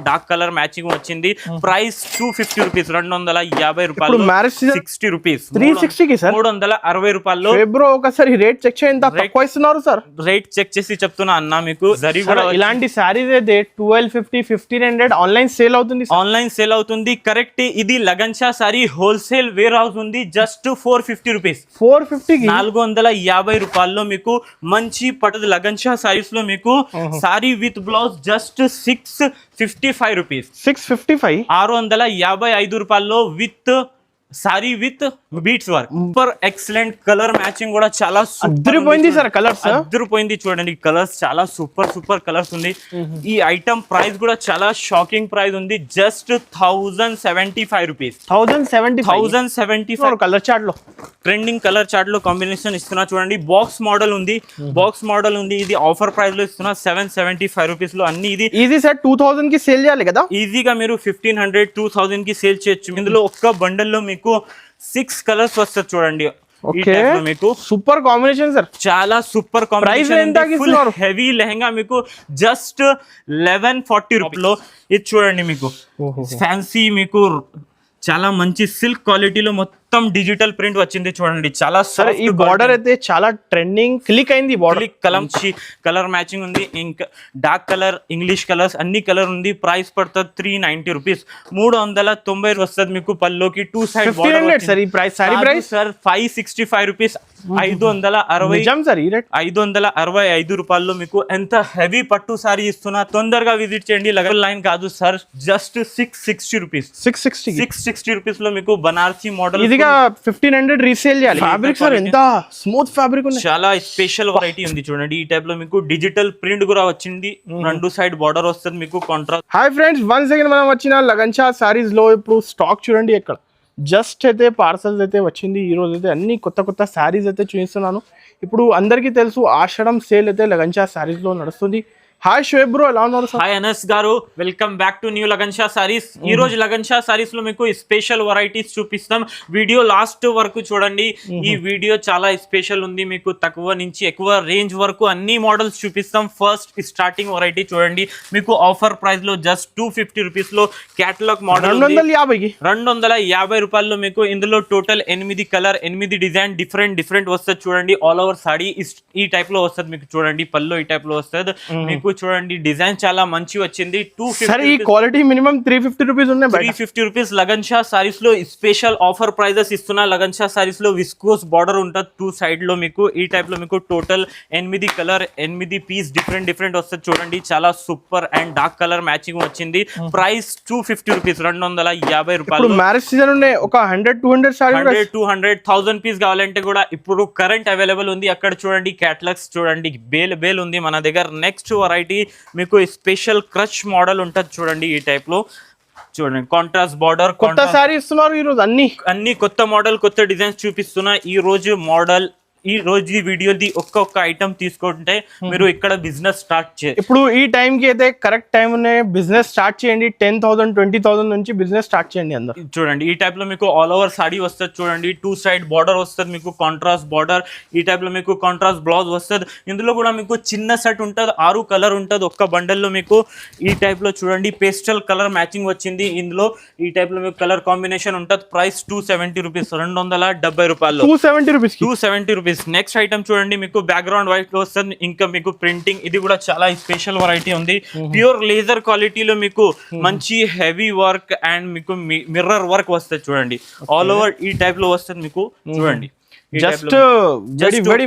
Dark colour matching వచ్చింది. Price 250 rupees, 250 రూపాయలు. 60 rupees, 360 కి సార్, 360 రూపాయల్లో. బ్రో ఒకసారి రేట్ చెక్ చేయండి, తక్కువ ఇస్తున్నారు సార్. రేట్ చెక్ చేసి చెప్తున్నా అన్న మీకు. జరీ కూడా ఇలాంటి సారీస్ అయితే 1250, 1500 ఆన్లైన్ సేల్ అవుతుంది. ఆన్లైన్ సేల్ అవుతుంది, కరెక్ట్. ఇది Lagan Shah sari wholesale warehouse ఉంది. జస్ట్ 450 రూపీస్, 450 రూపాయల్లో మీకు మంచి పట్టదు లగన్ షా సారీస్ లో మీకు sorry with blouse just 655 rupees, 655, 655 రూపాయల్లో with sorry with beads work. Super excellent colour matching కూడా చాలా అదిరిపోయింది సార్. కలర్స్ అదిరిపోయింది చూడండి, కలర్స్ చాలా సూపర్ కలర్స్ ఉంది. ఈ ఐటమ్ ప్రైస్ కూడా చాలా షాకింగ్ ప్రైస్ ఉంది. జస్ట్ 1075 రూపీస్, 1075 కలర్ చార్ట్ లో, ట్రెండింగ్ కలర్ చార్ట్ లో కాంబినేషన్ ఇస్తున్నా చూడండి. బాక్స్ మోడల్ ఉంది, ఇది ఆఫర్ ప్రైస్ లో ఇస్తున్నా 775 రూపీస్ లో. అన్ని ఇది ఈజీ సార్ 2000 కి సేల్ చేయాలి కదా, ఈజీగా మీరు 1500, 2000 కి సేల్ చేయొచ్చు. ఇందులో ఒక్క బండల్ లో మీకు 6 కలర్స్ వస్తుంది చూడండి. మీకు సూపర్ కాంబినేషన్ సార్, చాలా super combination. Full heavy lehenga మీకు జస్ట్ 1140 రూపీలో. ఇది చూడండి మీకు ఫ్యాన్సీ, మీకు చాలా మంచి సిల్క్ క్వాలిటీలో మొత్తం డిజిటల్ ప్రింట్ వచ్చింది చూడండి. చాలా సార్ ఈ బార్డర్ అయితే చాలా ట్రెండింగ్ క్లిక్ అయింది. బార్డర్ కలర్ మ్యాచింగ్ ఉంది, ఇంకా డార్క్ కలర్, ఇంగ్లీష్ కలర్స్ అన్ని కలర్ ఉంది. ప్రైస్ పడుతుంది 390 రూపీస్, 390 వస్తుంది మీకు పల్లోకి. 2 సైడ్ బార్డర్ సార్. ఈ price sorry price sir 565 rupees, 565 రూపాయల్లో మీకు ఎంత హెవీ పట్టు సారీ ఇస్తున్నా. తొందరగా విజిట్ చేయండి. లగన్ లైన్ కాదు సార్, జస్ట్ 660 రూపీస్, 660 రూపీస్ లో మీకు బనారసి మోడల్. 1500 రీసేల్ చేయాలి. ఫ్యాబ్రిక్ సార్ ఎంత స్మూత్ ఫ్యాబ్రిక్ ఉంది, చాలా స్పెషల్ వెరైటీ ఉంది చూడండి. ఈ టైప్ లో మీకు డిజిటల్ ప్రింట్ కూడా వచ్చింది, 2 సైడ్ బార్డర్ వస్తుంది మీకు contrast. Hi friends, once again మనం వచ్చిన లగన్ షా సారీస్ లో ఇప్పుడు స్టాక్ చూడండి. ఇక్కడ జస్ట్ అయితే పార్సల్స్ అయితే వచ్చింది. ఈ రోజు అయితే అన్ని కొత్త సారీస్ అయితే చూపిస్తున్నాను. ఇప్పుడు అందరికీ తెలుసు ఆషాఢం సేల్ అయితే లగన్ షా సారీస్ లో నడుస్తుంది. హాయ్ షోయబ్ బ్రో, ఎలా ఉన్నారు? హాయ్ అనస్ గారు, welcome back to new lagan Shah saris. ఈ రోజు లగన్ షా సారీస్ లో మీకు స్పెషల్ వెరైటీస్ చూపిస్తాం. వీడియో లాస్ట్ వరకు చూడండి. ఈ వీడియో చాలా స్పెషల్ ఉంది. మీకు తక్కువ నుంచి ఎక్కువ రేంజ్ వరకు అన్ని మోడల్స్ చూపిస్తాం. ఫస్ట్ స్టార్టింగ్ వెరైటీ చూడండి. మీకు ఆఫర్ ప్రైస్ లో జస్ట్ 250 రూపీస్ లో కేటలాగ్ మోడల్ 250 రూపాయల్లో మీకు. ఇందులో టోటల్ 8 కలర్, 8 డిజైన్ డిఫరెంట్ వస్తుంది చూడండి. ఆల్ ఓవర్ సాడీ ఈ టైప్ లో వస్తుంది మీకు చూడండి. పల్లో ఈ టైప్ లో వస్తుంది మీకు చూడండి. డిజైన్ చాలా మంచి వచ్చింది. 250 క్వాలిటీ మినిమం 350 రూపీస్ ఉన్నాయి. 350 రూపీస్ లగన్ షా సారీస్ లో స్పెషల్ ఆఫర్ ప్రైజెస్ ఇస్తున్నా. లగన్ షా సారీస్ లో విస్కోస్ బార్డర్ ఉంటుంది 2 సైడ్ లో మీకు. ఈ టైప్ లో మీకు టోటల్ 8 కలర్, 8 పీస్ డిఫరెంట్ వస్తుంది చూడండి. చాలా super and dark colour matching వచ్చింది. ప్రైస్ 250 రూపీస్, 250 రూపాయలు. మ్యారేజ్ సీజన్ ఉన్నాయి, ఒక 100-200 1000 పీస్ కావాలంటే కూడా ఇప్పుడు కరెంట్ అవైలబుల్ ఉంది. అక్కడ చూడండి క్యాటలాగ్స్ చూడండి, బేల్ ఉంది మన దగ్గర. నెక్స్ట్ వెరైటీ మీకు స్పెషల్ క్రష్ మోడల్ ఉంటుంది చూడండి. ఈ టైప్ లో చూడండి, కాంట్రాస్ట్ బార్డర్, కొత్త సారీ ఇస్తున్నారు ఈ రోజు. అన్ని కొత్త మోడల్, కొత్త డిజైన్స్ చూపిస్తున్నా ఈ రోజు. మోడల్ ఈ రోజు ఈ వీడియోది ఒక్క ఐటమ్ తీసుకుంటే మీరు ఇక్కడ బిజినెస్ స్టార్ట్ చేయండి. ఇప్పుడు ఈ టైం కి అయితే కరెక్ట్ టైం బిజినెస్ స్టార్ట్ చేయండి. 10,000, 20,000 నుంచి బిజినెస్ స్టార్ట్ చేయండి. అందరూ చూడండి. ఈ టైప్ లో మీకు ఆల్ ఓవర్ సాడీ వస్తుంది చూడండి. 2 సైడ్ బార్డర్ వస్తుంది మీకు, కాంట్రాస్ట్ బార్డర్. ఈ టైప్ లో మీకు కాంట్రాస్ట్ బ్లౌజ్ వస్తుంది. ఇందులో కూడా మీకు చిన్న సెట్ ఉంటుంది, 6 కలర్ ఉంటుంది ఒక్క బండల్ లో మీకు. ఈ టైప్ లో చూడండి పేస్టల్ కలర్ మ్యాచింగ్ వచ్చింది ఇందులో. ఈ టైప్ లో మీకు కలర్ కాంబినేషన్ ఉంటుంది. ప్రైస్ 270 రూపీస్, 270 రూపాయలు, 270 రూపీస్. నెక్స్ట్ ఐటమ్ చూడండి, మీకు బ్యాక్గ్రౌండ్ వైట్ లో వస్తుంది. ఇంకా మీకు ప్రింటింగ్, ఇది కూడా చాలా స్పెషల్ వెరైటీ ఉంది. ప్యూర్ లేజర్ క్వాలిటీలో మీకు మంచి హెవీ వర్క్ అండ్ మీకు మిర్రర్ వర్క్ వస్తుంది చూడండి. ఆల్ ఓవర్ ఈ టైప్ లో వస్తుంది మీకు చూడండి. జస్ట్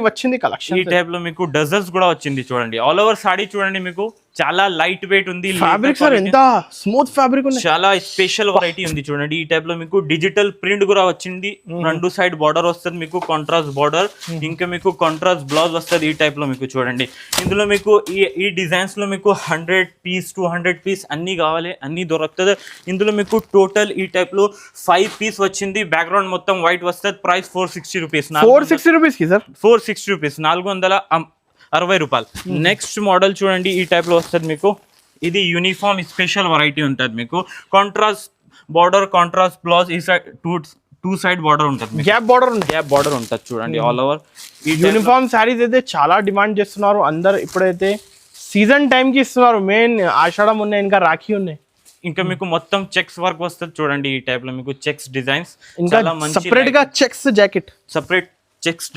వచ్చింది కలెక్షన్. ఈ టైప్ లో మీకు డజల్స్ కూడా వచ్చింది చూడండి. ఆల్ ఓవర్ సాడీ చూడండి, మీకు చాలా లైట్ వెయిట్ ఉంది. ఫ్యాబ్రిక్ సార్ ఎంత స్మూత్ ఫ్యాబ్రిక్ ఉంది, చాలా స్పెషల్ వెరైటీ ఉంది చూడండి. ఈ టైప్ లో మీకు డిజిటల్ ప్రింట్ కూడా వచ్చింది. 2 సైడ్ బార్డర్ వస్తుంది మీకు, కాంట్రాస్ట్ బార్డర్. ఇంకా మీకు కాంట్రాస్ట్ బ్లౌజ్ వస్తుంది ఈ టైప్ లో మీకు చూడండి. ఇందులో మీకు ఈ డిజైన్స్ లో మీకు 100 పీస్, 200 పీస్ అన్ని కావాలి, అన్ని దొరుకుతుంది. ఇందులో మీకు టోటల్ ఈ టైప్ లో 5 పీస్ వచ్చింది. బ్యాక్గ్రౌండ్ మొత్తం వైట్ వస్తుంది. ప్రైస్ 460 రూపీస్, 460 రూపీస్ కి సార్, 460 రూపీస్, 460 రూపాయలు. నెక్స్ట్ మోడల్ చూడండి. ఈ టైప్ లో వస్తుంది మీకు. ఇది యూనిఫామ్ స్పెషల్ వెరైటీ ఉంటుంది మీకు. Contrast border, contrast blouse. ఈ సైడ్ 2 సైడ్ బార్డర్ ఉంటుంది, గ్యాప్ బార్డర్ ఉంటుంది చూడండి. ఆల్ ఓవర్ ఈ యూనిఫామ్ శారీస్ అయితే చాలా డిమాండ్ చేస్తున్నారు అందరు. ఇప్పుడైతే సీజన్ టైం కి ఇస్తున్నారు. మెయిన్ ఆషాఢం ఉన్నాయి, ఇంకా రాఖీ ఉన్నాయి. ఇంకా మీకు మొత్తం చెక్స్ వర్క్ వస్తుంది చూడండి. ఈ టైప్ లో మీకు చెక్స్ డిజైన్స్ ఇంకా చాలా మంచి సెపరేట్ గా చెక్స్ జాకెట్, సెపరేట్ చెక్స్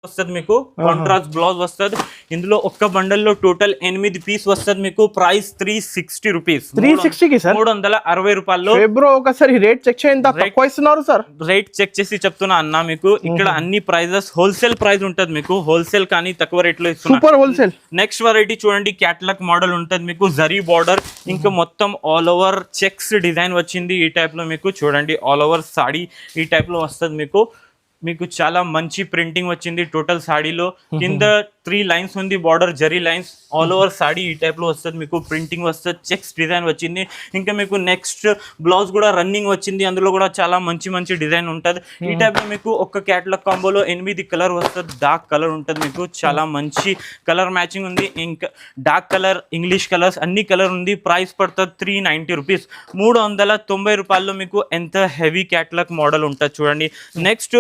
వస్తుంది మీకు. కాంట్రాస్ట్ బ్లౌజ్ వస్తుంది. ఇందులో ఒక్క బండల్ లో టోటల్ 8 పీస్ వస్తుంది మీకు. Price 360 rupees. 360 కి సార్, 360 రూపాయల్లో. బ్రో ఒకసారి రేట్ చెక్ చేయండి, తక్కువ ఇస్తున్నారు సార్. రేట్ చెక్ చేసి చెప్తున్నా అన్న మీకు. ఇక్కడ అన్ని ప్రైజెస్ హోల్సేల్ ప్రైస్ ఉంటది మీకు. హోల్సేల్ కానీ తక్కువ రేట్ లో ఇస్తున్నా. Super wholesale. నెక్స్ట్ వెరైటీ చూడండి, క్యాట్లాగ్ మోడల్ ఉంటది మీకు. జరీ బార్డర్ ఇంకా మొత్తం ఆల్ ఓవర్ చెక్స్ డిజైన్ వచ్చింది ఈ టైప్ లో మీకు. చూడండి ఆల్ ఓవర్ సాడీ ఈ టైప్ లో వస్తుంది మీకు. మీకు చాలా మంచి ప్రింటింగ్ వచ్చింది టోటల్ సాడీలో. కింద 3 లైన్స్ ఉంది border, zari lines. All over saree ఈ టైప్ లో వస్తుంది మీకు. ప్రింటింగ్ వస్తుంది, చెక్స్ డిజైన్ వచ్చింది. ఇంకా మీకు నెక్స్ట్ బ్లౌజ్ కూడా రన్నింగ్ వచ్చింది. అందులో కూడా చాలా మంచి మంచి డిజైన్ ఉంటుంది ఈ టైప్ లో మీకు. ఒక్క క్యాటలాగ్ కాంబోలో 8 కలర్ వస్తుంది. డార్క్ కలర్ ఉంటుంది మీకు. చాలా మంచి కలర్ మ్యాచింగ్ ఉంది. ఇంకా డార్క్ కలర్, ఇంగ్లీష్ కలర్స్ అన్ని కలర్ ఉంది. ప్రైస్ పడుతుంది 390 రూపీస్. 390 రూపాయల్లో మీకు ఎంత హెవీ క్యాటలాగ్ మోడల్ ఉంటుంది చూడండి. నెక్స్ట్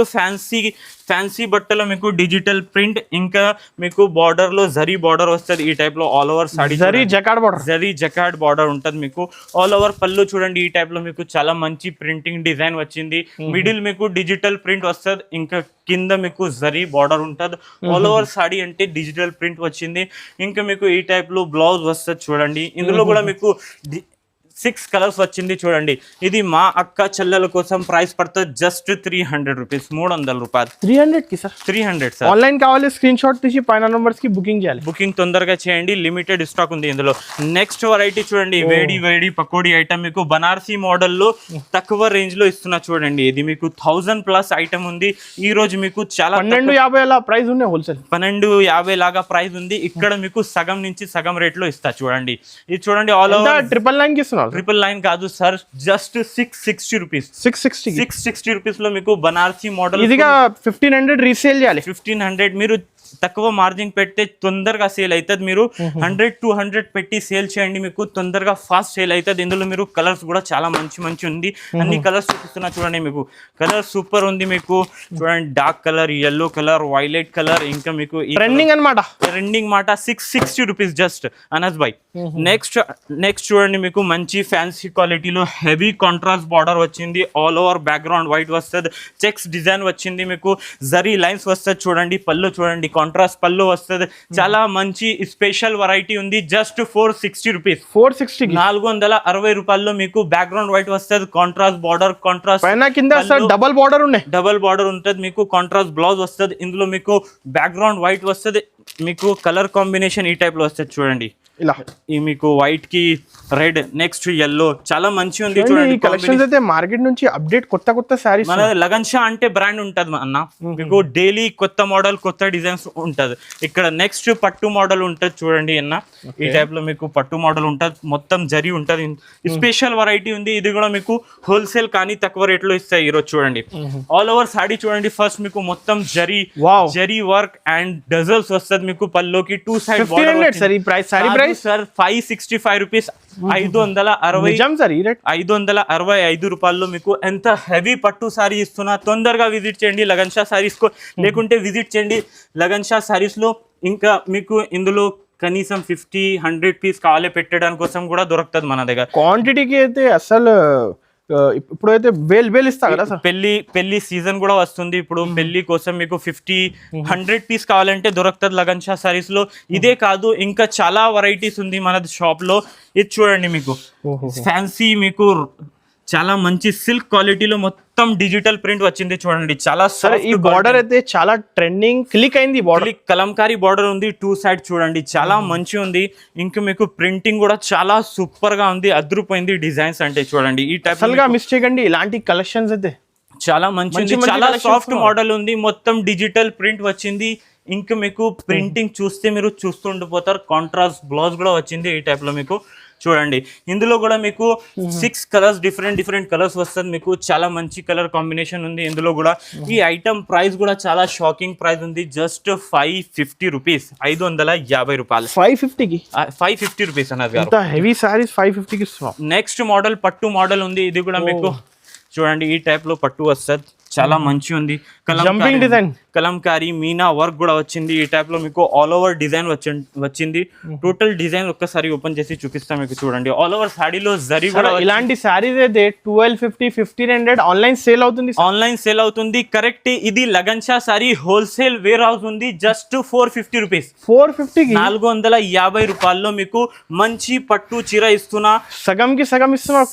ఫ్యాన్సీ బట్టలో మీకు డిజిటల్ ప్రింట్ ఇంకా మీకు బార్డర్ లో జరీ బార్డర్ వస్తుంది ఈ టైప్ లో. All over saree zari jacquard border, zari jacquard border ఉంటుంది మీకు. ఆల్ ఓవర్ పళ్ళు చూడండి ఈ టైప్ లో మీకు. చాలా మంచి ప్రింటింగ్ డిజైన్ వచ్చింది. మిడిల్ మీకు డిజిటల్ ప్రింట్ వస్తుంది. ఇంకా కింద మీకు జరీ బార్డర్ ఉంటుంది. ఆల్ ఓవర్ సాడీ అంటే డిజిటల్ ప్రింట్ వచ్చింది. ఇంకా మీకు ఈ టైప్ లో బ్లౌజ్ వస్తుంది చూడండి. ఇందులో కూడా మీకు 6 కలర్స్ వచ్చింది చూడండి. ఇది మా అక్క చెల్లెల కోసం ప్రైస్ పడుతుంది జస్ట్ 300 రూపీస్. 300 రూపాయలు. 300 కి సార్. 300 సార్. ఆన్లైన్ కావాలి స్క్రీన్ షాట్ తీసి పైన నంబర్స్ కి బుకింగ్ చేయాలి. బుకింగ్ తొందరగా చేయండి, లిమిటెడ్ స్టాక్ ఉంది ఇందులో. నెక్స్ట్ వెరైటీ చూడండి, వేడి పకోడీ ఐటమ్ మీకు. బనారసీ మోడల్లో తక్కువ రేంజ్ లో ఇస్తున్నా చూడండి. ఇది మీకు 1000+ ఐటమ్ ఉంది ఈ రోజు మీకు. చాలా 1250 అలా ప్రైస్ ఉంది. హోల్సేల్ 1250 లాగా ప్రైస్ ఉంది. ఇక్కడ మీకు సగం నుంచి సగం రేట్ లో ఇస్తా చూడండి. ఇది చూడండి ఆల్ ఓవర్ 999 కి ఇస్తున్నారు. 999 కాదు సార్, జస్ట్ 660 రూపీస్. 660 రూపీస్ లో మీకు బనారసీ మోడల్. ఇదిగా 1500 రీసేల్ చేయాలి. 1500 మీరు తక్కువ మార్జిన్ పెడితే తొందరగా సేల్ అవుతుంది. మీరు 100-200 పెట్టి సేల్ చేయండి, మీకు తొందరగా ఫాస్ట్ సేల్ అవుతుంది. ఇందులో మీరు కలర్స్ కూడా చాలా మంచి ఉంది. అన్ని కలర్స్ చూపిస్తున్నా చూడండి మీకు. కలర్ సూపర్ ఉంది మీకు. చూడండి dark colour, yellow colour, violet colour. ఇంకా మీకు ట్రెండింగ్ అన్నమాట. ట్రెండింగ్ మాట. 660 rupees just Anas by. Next చూడండి మీకు మంచి ఫ్యాన్సీ క్వాలిటీలో హెవీ కాంట్రాస్ట్ బార్డర్ వచ్చింది. ఆల్ ఓవర్ బ్యాక్గ్రౌండ్ వైట్ వస్తుంది. చెక్స్ డిజైన్ వచ్చింది మీకు. జరీ లైన్స్ వస్తుంది చూడండి. పళ్ళు చూడండి, కాంట్రాస్ట్ పళ్ళు వస్తుంది. చాలా మంచి స్పెషల్ వెరైటీ ఉంది. Just 460 rupees. 460 రూపాయల్లో మీకు బ్యాక్గ్రౌండ్ వైట్ వస్తుంది. కాంట్రాస్ట్ బార్డర్, కాంట్రాస్ట్ పైన కింద డబల్ బార్డర్ ఉన్నాయి. డబల్ బార్డర్ ఉంటుంది మీకు. కాంట్రాస్ట్ బ్లౌజ్ వస్తుంది. ఇందులో మీకు బ్యాక్గ్రౌండ్ వైట్ వస్తుంది. మీకు కలర్ కాంబినేషన్ ఈ టైప్ లో వస్తుంది చూడండి. ఇలా ఈ మీకు వైట్ కి రెడ్, నెక్స్ట్ yellow. చాలా మంచి ఉంది చూడండి. కలెక్షన్స్ అయితే మార్కెట్ నుంచి అప్డేట్ కొత్త సారీస్. మన లగన్ షా అంటే బ్రాండ్ ఉంటది అన్న. మీకు డైలీ కొత్త మోడల్, కొత్త డిజైన్స్ ఉంటది. ఇక్కడ నెక్స్ట్ పట్టు మోడల్ ఉంటది చూడండి అన్న. ఈ టైప్ లో మీకు పట్టు మోడల్ ఉంటది. మొత్తం జరీ ఉంటది. స్పెషల్ వెరైటీ ఉంది. ఇది కూడా మీకు హోల్సేల్ కానీ తక్కువ రేట్ లో ఇస్తాయి ఈరోజు చూడండి. ఆల్ ఓవర్ సాడీ చూడండి. ఫస్ట్ మీకు మొత్తం జరీ వర్క్ అండ్ డజల్స్ వస్తుంది మీకు. పల్లోకి 2 సైడ్ బార్డర్ సార్. 565 రూపీస్. 565 రూపాయల్లో మీకు ఎంత హెవీ పట్టు సారీ ఇస్తున్నా. తొందరగా విజిట్ చేయండి లగన్ షా సారీస్ కు, లేకుంటే విజిట్ చేయండి లగన్ షా సారీస్ లో. ఇంకా మీకు ఇందులో కనీసం 50-100 పీస్ కావాలి పెట్టడానికి కోసం కూడా దొరుకుతుంది మన దగ్గర. క్వాంటిటీకి అయితే అసలు ఇప్పుడైతే వేల్ ఇస్తా కదా సార్. పెళ్లి సీజన్ కూడా వస్తుంది ఇప్పుడు. పెళ్లి కోసం మీకు 50-100 పీస్ కావాలంటే దొరుకుతుంది లగన్ షా సారీస్ లో. ఇదే కాదు ఇంకా చాలా వెరైటీస్ ఉంది మన షాప్ లో. ఇది చూడండి మీకు ఫ్యాన్సీ మీకు చాలా మంచి సిల్క్ క్వాలిటీలో మొత్తం డిజిటల్ ప్రింట్ వచ్చింది చూడండి. చాలా ఈ బార్డర్ అయితే చాలా ట్రెండింగ్ క్లిక్ అయింది. బార్డర్ కలంకారీ బార్డర్ ఉంది. 2 సైడ్ చూడండి చాలా మంచి ఉంది. ఇంకా మీకు ప్రింటింగ్ కూడా చాలా సూపర్ గా ఉంది. అద్రిపోయింది డిజైన్స్ అంటే చూడండి. ఈ టైప్ గా మిస్ చేయకండి ఇలాంటి కలెక్షన్స్ అయితే. చాలా మంచి ఉంది. చాలా సాఫ్ట్ మోడల్ ఉంది. మొత్తం డిజిటల్ ప్రింట్ వచ్చింది. ఇంకా మీకు ప్రింటింగ్ చూస్తే మీరు చూస్తుండిపోతారు. కాంట్రాస్ట్ బ్లౌజ్ కూడా వచ్చింది ఈ టైప్ లో మీకు. చూడండి ఇందులో కూడా మీకు 6 కలర్స్ డిఫరెంట్ కలర్స్ వస్తుంది మీకు. చాలా మంచి కలర్ కాంబినేషన్ ఉంది ఇందులో కూడా. ఈ ఐటమ్ ప్రైస్ కూడా చాలా షాకింగ్ ప్రైస్ ఉంది. Just 550 rupees. 550 రూపాయలు. 550 రూపీస్ అన్నది. హెవీ సారీస్ 550కి. నెక్స్ట్ మోడల్ పట్టు మోడల్ ఉంది. ఇది కూడా మీకు చూడండి ఈ టైప్ లో పట్టు వస్తుంది. చాలా మంచి ఉంది. Jumping design, Kalamkari Meena work కూడా వచ్చింది. ఈ టైప్ లో మీకు ఆల్ ఓవర్ డిజైన్ వచ్చింది. టోటల్ డిజైన్ ఒక్కసారి ఓపెన్ చేసి చూపిస్తాం మీకు. చూడండి ఆల్ ఓవర్ సాడీలో జరీ కూడా. ఇలాంటి సారీస్ అయితే 1250 1500 ఆన్లైన్ సేల్ అవుతుంది. ఆన్లైన్ సేల్ అవుతుంది కరెక్ట్. ఇది Lagan Shah sari wholesale warehouse ఉంది. Just 450 rupees. 450 450 రూపాయల్లో మీకు మంచి పట్టు చీర ఇస్తున్నా. సగం కి సగం ఇస్తున్నా.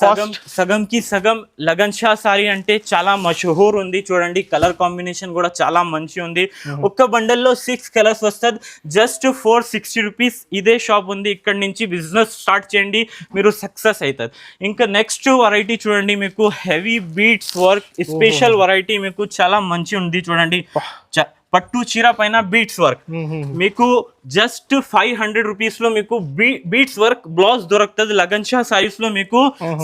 సగం కి సగం. లగన్ షా సారీ అంటే చాలా మషహూర్ ఉంది. చూడండి కలర్ కాంబినేషన్ కూడా చాలా మంచి ఉంది. ఒక్క బండల్లో 6 కలర్స్ వస్తుంది. Just 460 rupees. ఇదే షాప్ ఉంది. ఇక్కడ నుంచి బిజినెస్ స్టార్ట్ చేయండి, మీరు సక్సెస్ అవుతుంది. ఇంకా నెక్స్ట్ వెరైటీ చూడండి మీకు heavy beads work special variety మీకు చాలా మంచి ఉంది. చూడండి పట్టు చీర పైన బీట్స్ వర్క్ మీకు జస్ట్ 500 రూపీస్ లో మీకు బీట్స్ వర్క్ బ్లౌజ్ దొరుకుతుంది. లగన్ షా సారీస్ లో మీకు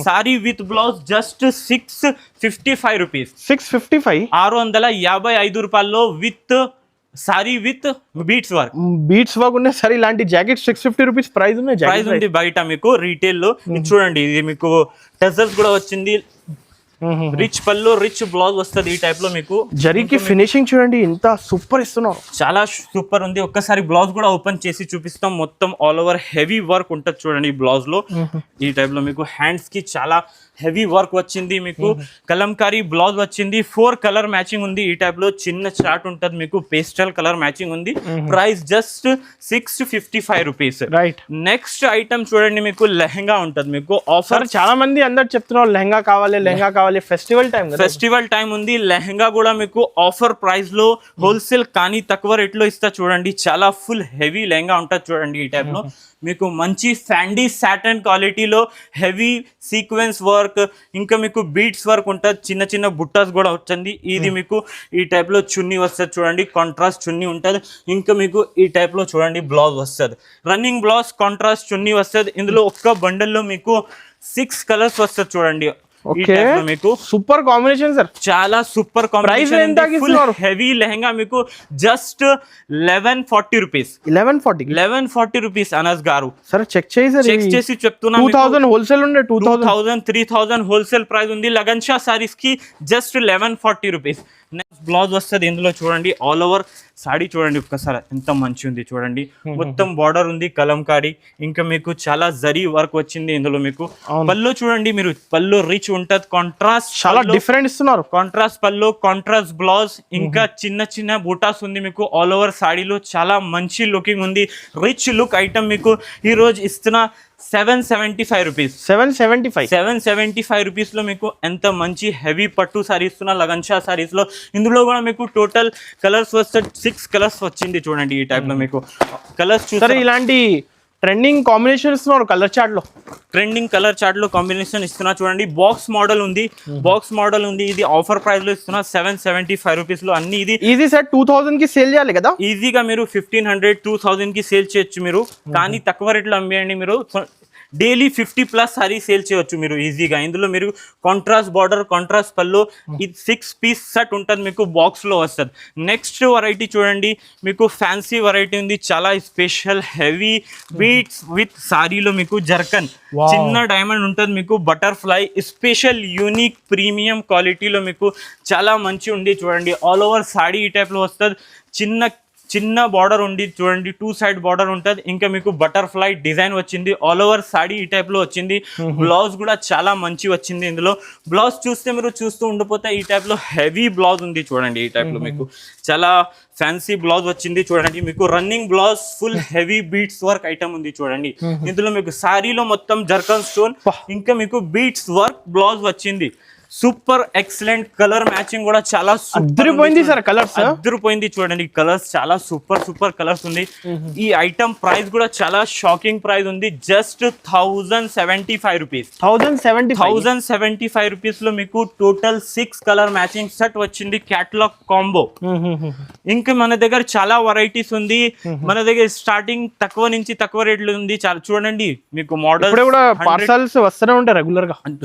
sorry with blouse just 655 rupees. 655 655 రూపాయల్లో with sorry with beads work. Beads work ఉన్న సారీ ఇలాంటి జాకెట్ 650 రూపీస్ ప్రైస్ ఉంది బయట మీకు రీటైల్ లో. చూడండి ఇది మీకు టెజల్స్ కూడా వచ్చింది. రిచ్ పళ్ళు రిచ్ బ్లౌజ్ వస్తుంది. ఈ టైప్ లో మీకు జరీకి ఫినిషింగ్ చూడండి ఎంత సూపర్ ఇస్తున్నావు. చాలా సూపర్ ఉంది. ఒక్కసారి బ్లౌజ్ కూడా ఓపెన్ చేసి చూపిస్తాం. మొత్తం ఆల్ ఓవర్ హెవీ వర్క్ ఉంటుంది చూడండి ఈ బ్లౌజ్ లో. ఈ టైప్ లో మీకు హ్యాండ్స్ కి చాలా హెవీ వర్క్ వచ్చింది. మీకు కలంకారీ బ్లౌజ్ వచ్చింది. 4 కలర్ మ్యాచింగ్ ఉంది. ఈ టైప్ లో చిన్న చార్ట్ ఉంటుంది మీకు. పేస్టల్ కలర్ మ్యాచింగ్ ఉంది. Price just 655 rupees. Right. Next item చూడండి మీకు లెహంగా ఉంటుంది మీకు ఆఫర్. చాలా మంది అందరు చెప్తున్నారు లెహంగా కావాలి. ఫెస్టివల్ టైం ఉంది. లెహంగా కూడా మీకు ఆఫర్ ప్రైస్ లో హోల్సేల్ కానీ తక్కువ రేట్ లో ఇస్తా. చూడండి చాలా ఫుల్ హెవీ లెహంగా ఉంటుంది చూడండి. ఈ టైప్ లో మీకు మంచి ఫ్యాండీ సాటన్ క్వాలిటీలో హెవీ సీక్వెన్స్ వర్క్ ఇంకా మీకు బీట్స్ వర్క్ ఉంటుంది. చిన్న చిన్న బుట్టాస్ కూడా వచ్చింది. ఇది మీకు ఈ టైప్ లో చున్నీ వస్తుంది చూడండి. కాంట్రాస్ట్ చున్నీ ఉంటుంది. ఇంకా మీకు ఈ టైప్ లో చూడండి బ్లౌజ్ వస్తుంది. రన్నింగ్ బ్లౌజ్ కాంట్రాస్ట్ చున్నీ వస్తుంది. ఇందులో ఒక్క బండల్లో మీకు 6 కలర్స్ వస్తుంది చూడండి. మీకు సూపర్ కాంబినేషన్ సార్. చాలా సూపర్ కాంబినేషన్. హెవీ లెహంగా మీకు జస్ట్ 1140 రూపీస్. 1140 రూపీస్. అనస్ గారు సరే చెక్ చేసి చెప్తున్నా. 2000 హోల్సేల్ ఉండే 2000 3000 హోల్సేల్ ప్రైస్ ఉంది. లగన్ షా సారీస్ కి జస్ట్ 1140 రూపీస్. నెక్స్ట్ బ్లౌజ్ వస్తుంది. ఇందులో చూడండి ఆల్ ఓవర్ సాడీ చూడండి ఒక్కసారి ఎంత మంచి ఉంది చూడండి. మొత్తం బార్డర్ ఉంది కలంకారీ. ఇంకా మీకు చాలా జరీ వర్క్ వచ్చింది. ఇందులో మీకు పళ్ళు చూడండి. మీరు పళ్ళు రిచ్ ఉంటది. కాంట్రాస్ట్ చాలా డిఫరెంట్ ఇస్తున్నారు. కాంట్రాస్ట్ పళ్ళు కాంట్రాస్ట్ బ్లౌజ్ ఇంకా చిన్న చిన్న బూటాస్ ఉంది మీకు ఆల్ ఓవర్ సాడీలో. చాలా మంచి లుకింగ్ ఉంది. రిచ్ లుక్ ఐటమ్ మీకు ఈ రోజు ఇస్తున్న 775 రూపీస్. 775 రూపీస్ లో మీకు ఎంత మంచి హెవీ పట్టు సారీ ఇస్తున్నా లగన్ షా సారీస్ లో. ఇందులో కూడా మీకు టోటల్ కలర్స్ వస్తే 6 కలర్స్ వచ్చింది చూడండి. ఈ టైప్ లో మీకు కలర్స్ చూసారు. ఇలాంటి ట్రెండింగ్ కాంబినేషన్ ఇస్తున్నారు కలర్ చార్ట్ లో. ట్రెండింగ్ కలర్ చార్ట్ లో కాంబినేషన్ ఇస్తున్నా చూడండి. బాక్స్ మోడల్ ఉంది. ఇది ఆఫర్ ప్రైస్ లో ఇస్తున్నా 775 రూపీస్ లో. అన్ని ఇది ఈజీ సెట్ 2000 కి సేల్ చేయాలి కదా. ఈజీగా మీరు 1500 2000 కి సేల్ చేయొచ్చు మీరు. కానీ తక్కువ రేట్లో అమ్మేయండి మీరు. డైలీ 50+ సారీ సేల్ చేయొచ్చు మీరు ఈజీగా. ఇందులో మీరు కాంట్రాస్ట్ బార్డర్ కాంట్రాస్ట్ పళ్ళు ఇది 6 పీస్ సెట్ ఉంటుంది మీకు బాక్స్ లో వస్తుంది. నెక్స్ట్ వెరైటీ చూడండి మీకు ఫ్యాన్సీ వెరైటీ ఉంది. చాలా స్పెషల్ హెవీ బీట్స్ విత్ సారీలో మీకు జర్కన్ చిన్న డైమండ్ ఉంటుంది మీకు. బటర్ఫ్లై స్పెషల్ యూనిక్ ప్రీమియం క్వాలిటీలో మీకు చాలా మంచి ఉంది చూడండి. ఆల్ ఓవర్ సాడీ ఈ టైప్ లో వస్తుంది. చిన్న బార్డర్ ఉంది చూడండి. 2 సైడ్ బార్డర్ ఉంటుంది. ఇంకా మీకు బటర్ఫ్లై డిజైన్ వచ్చింది. ఆల్ ఓవర్ సాడీ ఈ టైప్ లో వచ్చింది. బ్లౌజ్ కూడా చాలా మంచి వచ్చింది. ఇందులో బ్లౌజ్ చూస్తే మీరు చూస్తూ ఉండిపోతే ఈ టైప్ లో హెవీ బ్లౌజ్ ఉంది చూడండి. ఈ టైప్ లో మీకు చాలా ఫ్యాన్సీ బ్లౌజ్ వచ్చింది చూడండి. మీకు running blouse full heavy beads work item ఉంది చూడండి. ఇందులో మీకు సారీలో మొత్తం జర్కన్ స్టోన్ ఇంకా మీకు బీట్స్ వర్క్ బ్లౌజ్ వచ్చింది. సూపర్ ఎక్సలెంట్ కలర్ మ్యాచింగ్ కూడా చాలా అదిరిపోయింది సార్. కలర్స్ అదిరిపోయింది చూడండి. కలర్స్ చాలా సూపర్ కలర్స్ ఉంది. ఈ ఐటమ్ ప్రైస్ కూడా చాలా షాకింగ్ ప్రైస్ ఉంది. Just 1075 rupees. 1075 రూపీస్ లో మీకు టోటల్ 6 కలర్ మ్యాచింగ్ సెట్ వచ్చింది. Catalogue combo. ఇంకా మన దగ్గర చాలా వెరైటీస్ ఉంది. మన దగ్గర స్టార్టింగ్ తక్కువ నుంచి తక్కువ రేట్లు ఉంది. చాలా చూడండి మీకు మోడల్ పార్సల్స్ వస్తూనే ఉంటాయి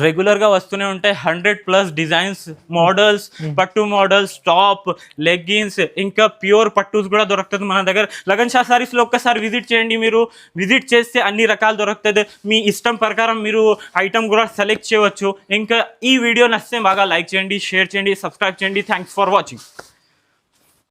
రెగ్యులర్ గా వస్తూనే ఉంటాయి. 100 100+ డిజైన్స్ మోడల్స్ పట్టు మోడల్స్ టాప్ లెగ్గిన్స్ ఇంకా ప్యూర్ పట్టూస్ కూడా దొరుకుతుంది మన దగ్గర. లగన్ షా సారీస్లో ఒక్కసారి విజిట్ చేయండి. మీరు విజిట్ చేస్తే అన్ని రకాలు దొరుకుతుంది. మీ ఇష్టం ప్రకారం మీరు ఐటమ్ కూడా సెలెక్ట్ చేయవచ్చు. ఇంకా ఈ వీడియో నచ్చితే బాగా లైక్ చేయండి, షేర్ చేయండి, సబ్స్క్రైబ్ చేయండి. Thanks for watching.